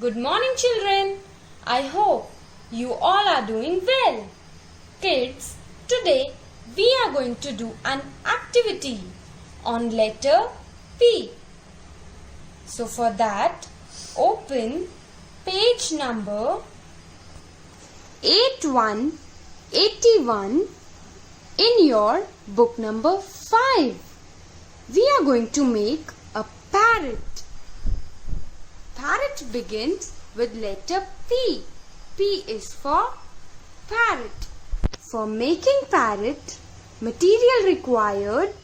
Good morning, children. I hope you all are doing well. Kids, today we are going to do an activity on letter P. So for that, open page number 81 in your book number 5. We are going to make a parrot. Parrot begins with letter P. P is for parrot. For making parrot, material required: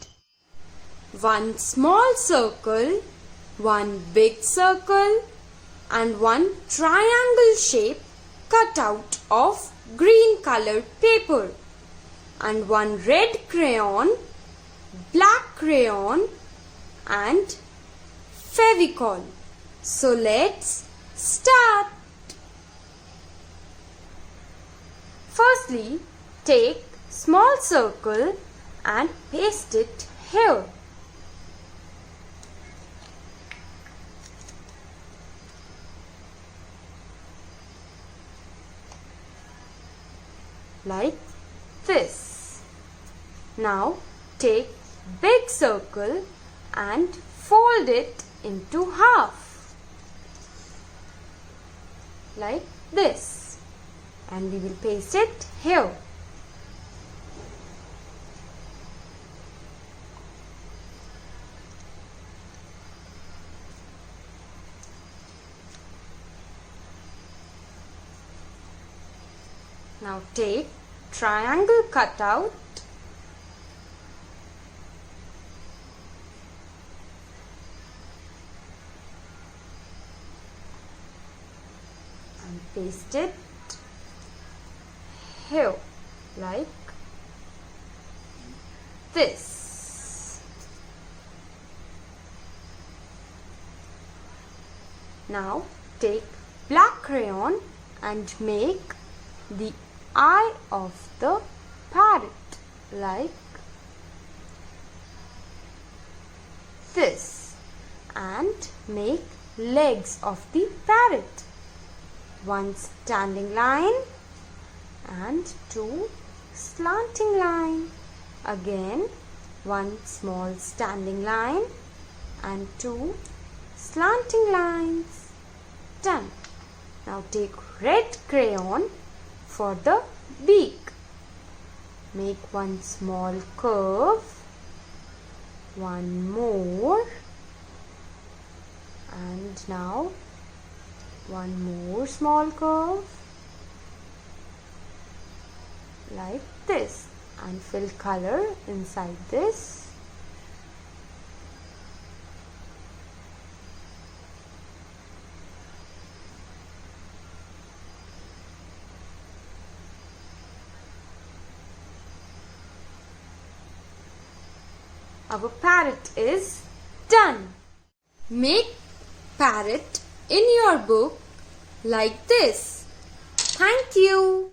one small circle, one big circle, and one triangle shape cut out of green colored paper, and one red crayon, black crayon, and Fevicol. So let's start. Firstly, take small circle and paste it here. Like this. Now take big circle and fold it into half. Like this. And we will paste it here. Now take triangle cutout and paste it here like this. Now take black crayon and make the eye of the parrot like this, and make legs of the parrot. One standing line and two slanting line. Again one small standing line and two slanting lines. Done. Now take red crayon for the beak. Make one small curve, one more, and now one more small curve like this, and fill color inside this. Our parrot is done. Make parrot in your book like this. Thank you.